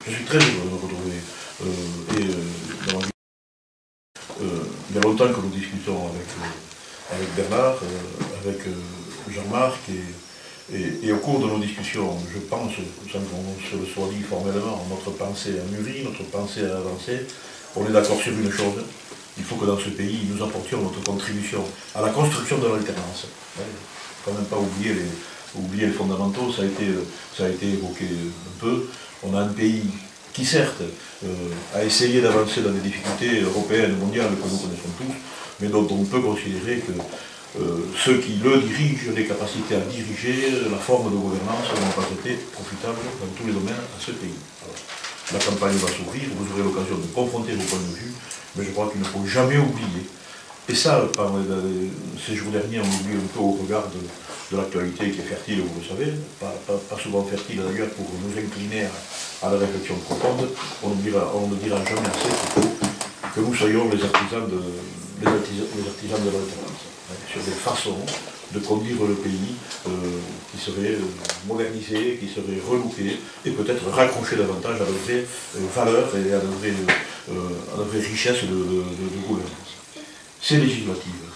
Je suis très heureux de me retrouver. Il y a longtemps que nous discutons avec Bernard, avec Jean-Marc, et au cours de nos discussions, je pense, sans qu'on se le soit dit formellement, notre pensée a mûri, notre pensée a avancé. On est d'accord sur une chose, il faut que dans ce pays, nous apportions notre contribution à la construction de l'alternance. Il ne faut quand même pas oublier les fondamentaux, ça a été évoqué un peu. On a un pays qui certes a essayé d'avancer dans des difficultés européennes, mondiales que nous connaissons tous, mais dont on peut considérer que ceux qui le dirigent, les capacités à diriger, la forme de gouvernance n'ont pas été profitables dans tous les domaines à ce pays. Alors, la campagne va s'ouvrir, vous aurez l'occasion de confronter vos points de vue, mais je crois qu'il ne faut jamais oublier. Et ça, ces jours derniers, on oublie un peu au regard de l'actualité qui est fertile, vous le savez, pas souvent fertile d'ailleurs pour nous incliner à la réflexion profonde. On ne dira jamais assez que nous soyons les artisans de l'alternance, sur des façons de conduire le pays qui seraient modernisées, qui seraient relookées, et peut-être raccrocher davantage à de vraies valeurs et à de vraies richesses de gouvernance. C'est législative.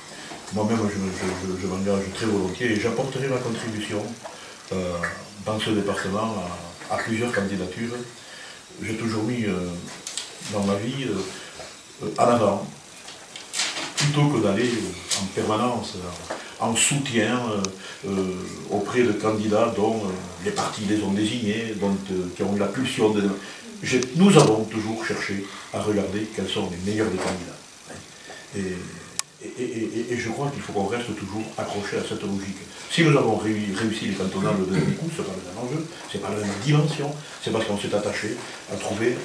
Moi-même, je m'engage très volontiers et j'apporterai ma contribution dans ce département à plusieurs candidatures. J'ai toujours mis dans ma vie en avant, plutôt que d'aller en permanence en soutien auprès de candidats dont les partis les ont désignés, qui ont eu la pulsion de... Nous avons toujours cherché à regarder quels sont les meilleurs des candidats. Et je crois qu'il faut qu'on reste toujours accroché à cette logique. Si nous avons réussi les cantonales de dernier coup, ce n'est pas le même enjeu, ce n'est pas la même dimension, c'est parce qu'on s'est attaché à trouver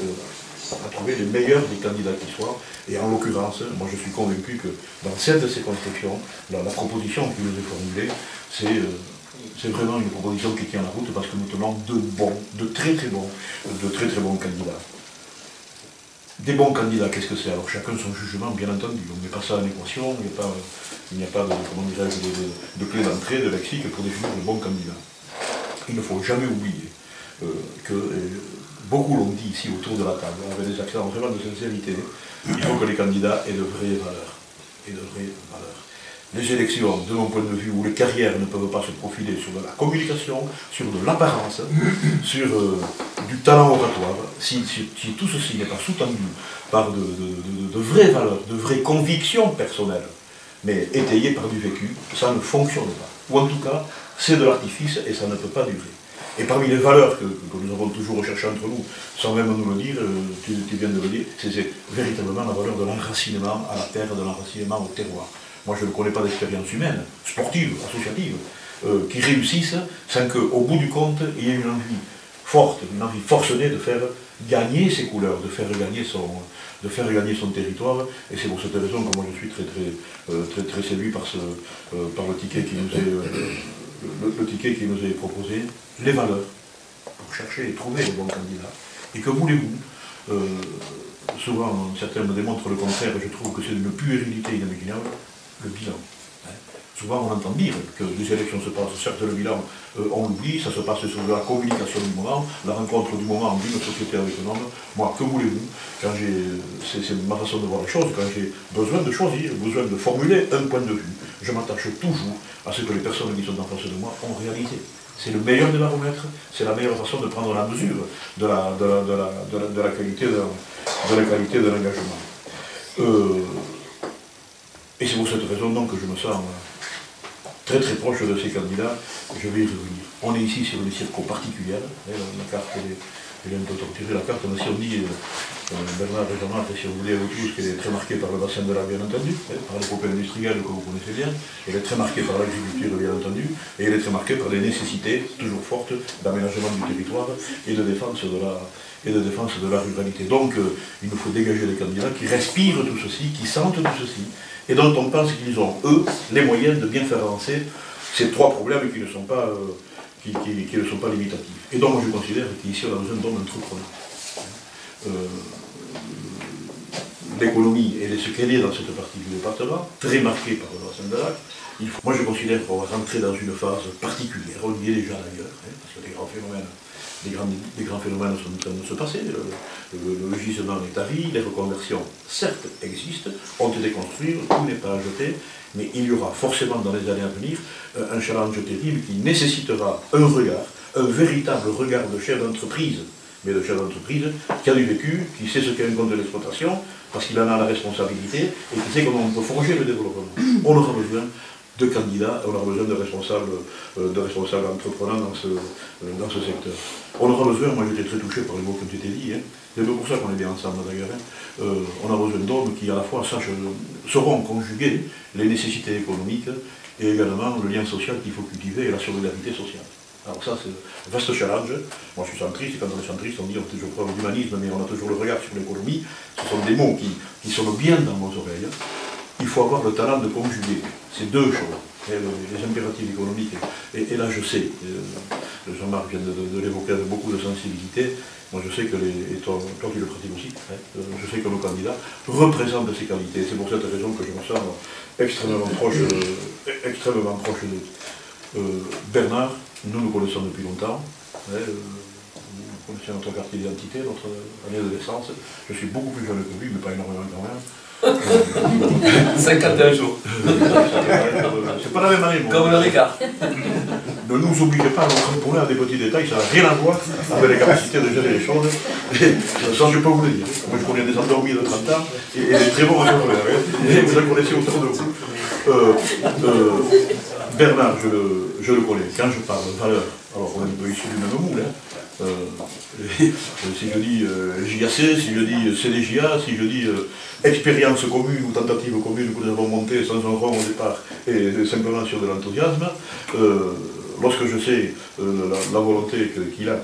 les meilleurs des candidats qui soient. Et en l'occurrence, moi je suis convaincu que dans cette de ces constructions, la proposition qui nous est formulée, c'est vraiment une proposition qui tient la route parce que nous tenons de très très bons candidats. Des bons candidats, qu'est-ce que c'est? Alors chacun son jugement, bien entendu. On ne met pas ça en équation, il n'y a pas de clé d'entrée, de lexique pour définir le bon candidat. Il ne faut jamais oublier que, beaucoup l'ont dit ici autour de la table, avec des accents vraiment de sincérité, il faut que les candidats aient de vraies valeurs. Les élections, de mon point de vue, où les carrières ne peuvent pas se profiler sur de la communication, sur de l'apparence, sur du talent oratoire, si tout ceci n'est pas sous-tendu par de vraies valeurs, de vraies convictions personnelles, mais étayées par du vécu, ça ne fonctionne pas. Ou en tout cas, c'est de l'artifice et ça ne peut pas durer. Et parmi les valeurs que nous avons toujours recherchées entre nous, sans même nous le dire, tu viens de le dire, c'est véritablement la valeur de l'enracinement à la terre, de l'enracinement au terroir. Moi, je ne connais pas d'expérience humaine, sportive, associative, qui réussisse sans qu'au bout du compte, il y ait une envie forte, une envie forcenée de faire gagner ses couleurs, de faire gagner son territoire. Et c'est pour cette raison que moi je suis très séduit par le ticket qui nous est proposé, les valeurs, pour chercher et trouver les bons candidats. Et que voulez-vous souvent, certains me démontrent le contraire, et je trouve que c'est d'une puérilité inimaginable, le bilan. Souvent on entend dire que les élections se passent, certes le bilan, on l'oublie, ça se passe sur la communication du moment, la rencontre du moment d'une société avec un homme. Moi, que voulez-vous? C'est ma façon de voir les choses, quand j'ai besoin de choisir, besoin de formuler un point de vue, je m'attache toujours à ce que les personnes qui sont en face de moi ont réalisé. C'est le meilleur des baromètres, c'est la meilleure façon de prendre la mesure de la qualité de l'engagement. Et c'est pour cette raison donc que je me sens très proche de ces candidats. Je vais y revenir. On est ici sur des circos particuliers. La carte, elle est un peu torturée, la carte, mais si on dit, Bernard et Jean-Marc, si on voulait vous tous, qu'elle est très marquée par le bassin de l'Arc, bien entendu, par les groupes industriels que vous connaissez bien, elle est très marquée par l'agriculture, bien entendu, et elle est très marquée par les nécessités toujours fortes d'aménagement du territoire et de défense de la ruralité. Donc, il nous faut dégager des candidats qui respirent tout ceci, qui sentent tout ceci, et dont on pense qu'ils ont, eux, les moyens de bien faire avancer ces trois problèmes qui ne sont pas limitatifs. Et donc, moi, je considère qu'ici, on a besoin d'hommes entrepreneurs. L'économie, elle est ce qu'elle est dans cette partie du département, très marquée par le bassin de l'Arc. Moi, je considère qu'on va rentrer dans une phase particulière, on y est déjà d'ailleurs, parce que les grands phénomènes des grands phénomènes sont en train de se passer. Le gisement est tari, les reconversions, certes, existent, ont été construites, tout n'est pas à jeter, mais il y aura forcément dans les années à venir un challenge terrible qui nécessitera un regard, un véritable regard de chef d'entreprise, mais de chef d'entreprise qui a du vécu, qui sait ce qu'est un compte de l'exploitation, parce qu'il en a la responsabilité, et qui sait comment on peut forger le développement. On aura besoin de candidats, on aura besoin de responsables entreprenants dans ce secteur. On aura besoin, moi j'étais très touché par les mots qui ont été dits, hein. C'est pour ça qu'on est bien ensemble d'ailleurs. Hein. On a besoin d'hommes qui à la fois sauront conjuguer les nécessités économiques et également le lien social qu'il faut cultiver et la solidarité sociale. Alors ça c'est un vaste challenge. Moi je suis centriste, et quand on est centriste on dit on fait toujours preuve d'humanisme, mais on a toujours le regard sur l'économie. Ce sont des mots qui sonnent bien dans nos oreilles. Il faut avoir le talent de conjuguer ces deux choses, les impératifs économiques. Et là, je sais, Jean-Marc vient de l'évoquer avec beaucoup de sensibilité, moi je sais que, et toi qui le pratiques aussi, hein, je sais que nos candidats représentent ces qualités. C'est pour cette raison que je me sens extrêmement proche de Bernard. Nous connaissons depuis longtemps. Hein, vous connaissez notre carte d'identité, notre année de naissance. Je suis beaucoup plus jeune que lui, mais pas énormément quand même. 51 jours. C'est pas la même année, moi. Comme le Ricard. Ne nous obligez pas à nous cramponner à des petits détails, ça n'a rien à voir avec les capacités de gérer les choses. Et ça, je peux vous le dire. Moi, je connais des endormis de 30 ans et des très bons entrepreneurs. Et vous en connaissez autour de vous. Bernard, je le connais. Quand je parle de valeur, alors on est un peu issu du même moule. Hein. Si je dis JAC, si je dis CDJA, si je dis expérience commune ou tentative commune que nous avons montée sans un rond au départ et simplement sur de l'enthousiasme, lorsque je sais la volonté qu'il a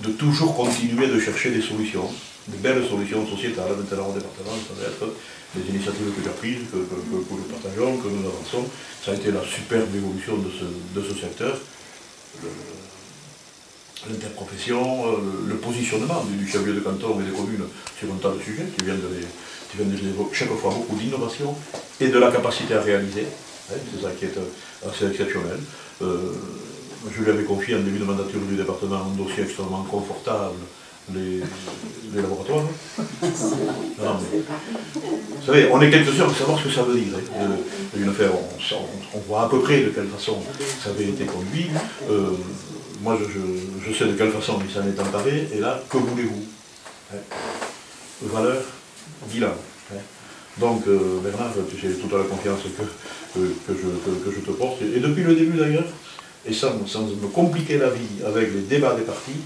de toujours continuer de chercher des solutions, de belles solutions sociétales, maintenant au département, ça va être des initiatives que j'ai prises, que nous partageons, que nous avançons, ça a été la superbe évolution de ce secteur. L'interprofession, le positionnement du chef-lieu de canton et des communes sur un tas de sujets qui viennent de les évoquer, chaque fois beaucoup d'innovation et de la capacité à réaliser, hein, c'est ça qui est assez exceptionnel. Je lui avais confié en début de mandature du département un dossier extrêmement confortable, les laboratoires. Non, mais, vous savez, on est quelques-uns pour savoir ce que ça veut dire. Hein. On voit à peu près de quelle façon ça avait été conduit. Moi, je sais de quelle façon il s'en est emparé, et là, que voulez-vous, hein? Valeur, bilan. Hein? Donc, Bernard, tu sais toute la confiance que je te porte, et depuis le début d'ailleurs, et sans me compliquer la vie avec les débats des partis,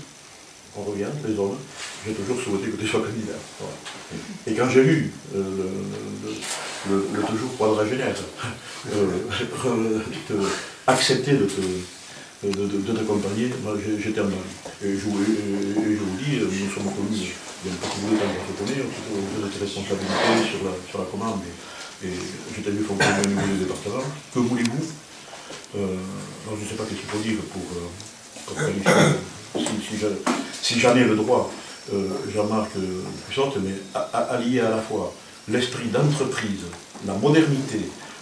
on revient, les hommes, j'ai toujours souhaité que tu sois candidat. Voilà. Et quand j'ai lu le toujours quadragénaire accepter de t'accompagner, j'étais en mal. Et je vous dis, nous sommes connus, il y a beaucoup de temps qu'on se connaît, vous avez des responsabilités sur la commande, et je t'ai vu fonctionner au niveau du département. Que voulez-vous? Je ne sais pas ce qu'il faut dire pour qualifier, si j'en ai le droit, Jean-Marc Puissante, mais allier à la fois l'esprit d'entreprise, la modernité,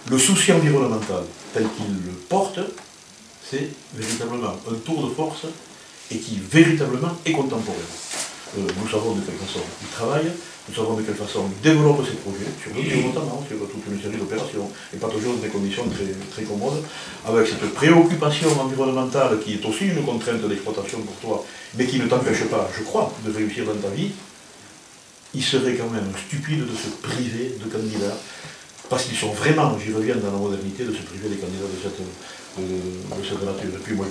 le souci environnemental tel qu'il le porte, c'est véritablement un tour de force et qui véritablement est contemporain. Nous savons de quelle façon il travaille, nous savons de quelle façon il développe ses projets, sur le bio notamment, sur toute une série d'opérations, et pas toujours dans des conditions très, très commodes, avec cette préoccupation environnementale qui est aussi une contrainte d'exploitation pour toi, mais qui ne t'empêche pas, je crois, de réussir dans ta vie. Il serait quand même stupide de se priver de candidats, parce qu'ils sont vraiment, j'y reviens dans la modernité, de se priver des candidats de cette nature. Et puis moi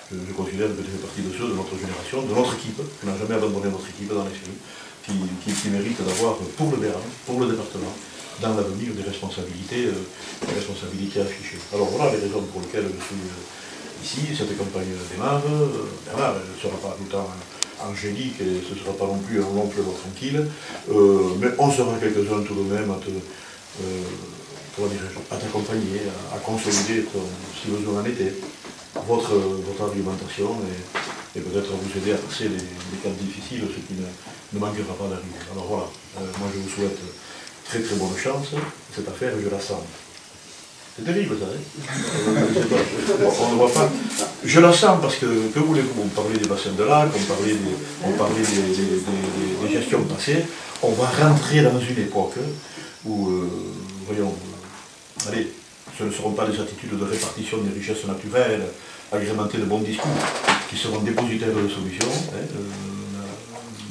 je considère que tu fais partie de ceux de notre génération, de notre équipe, qui n'a jamais abandonné notre équipe dans l'esprit, qui mérite d'avoir pour le Béarn, pour le département, dans l'avenir des responsabilités affichées. Alors voilà les raisons pour lesquelles je suis ici, cette campagne démarre. Bernard, elle ne sera pas tout le temps angélique et ce ne sera pas non plus un long fleuve tranquille, mais on sera quelques-uns tout de même à t'accompagner, à consolider, si besoin en était, votre argumentation et peut-être à vous aider à passer les cas difficiles, ce qui ne manquera pas d'arriver. Alors voilà, moi je vous souhaite très très bonne chance, cette affaire je la sens C'est terrible ça, hein. On ne voit pas. Je la sens parce que voulez-vous, on parlait des bassins de lac, on parlait des gestions passées. On va rentrer dans une époque où, voyons, allez, ce ne seront pas des attitudes de répartition des richesses naturelles, agrémentées de bons discours, qui seront dépositaires de solutions.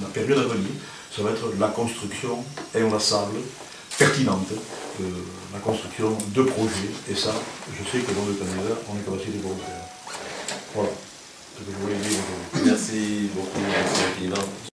La période à venir, ça va être la construction inlassable, pertinente, la construction de projets, et ça, je sais que dans le Canada, on est capacité de le faire. Voilà ce que je voulais dire aujourd'hui. Merci beaucoup, M. Président.